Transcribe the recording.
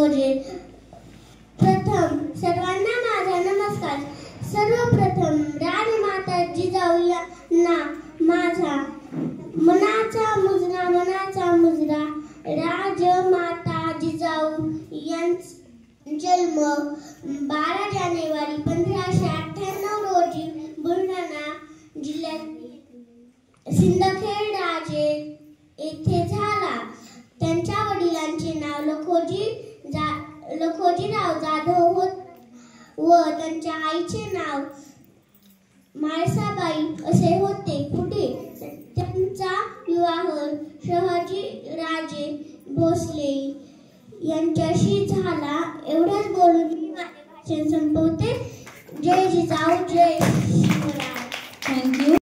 मोजे. प्रथम सर्वांना माझा नमस्कार. सर्वप्रथम राजमाता जिजाऊ यांना माझा मनाचा मुजरा. राजमाता जिजाऊ यांचा जन्म 12 जानेवारी 1598 रोजी बुलढाणा जिल्ह्यात सिंदखेड राजे येथे झाला. त्यांच्या वडिलांचे नाव लखोजीराव जाधव होते व त्यांच्या आईचे नाव म्हाळसाबाई असे होते. पुढे त्यांचा विवाह शहाजीराजे भोसले यांच्याशी झाला. एवढंच बोलून मी माझे भाषण संपवते. जय जिजाऊ, जय शिवराय. थँक्यू.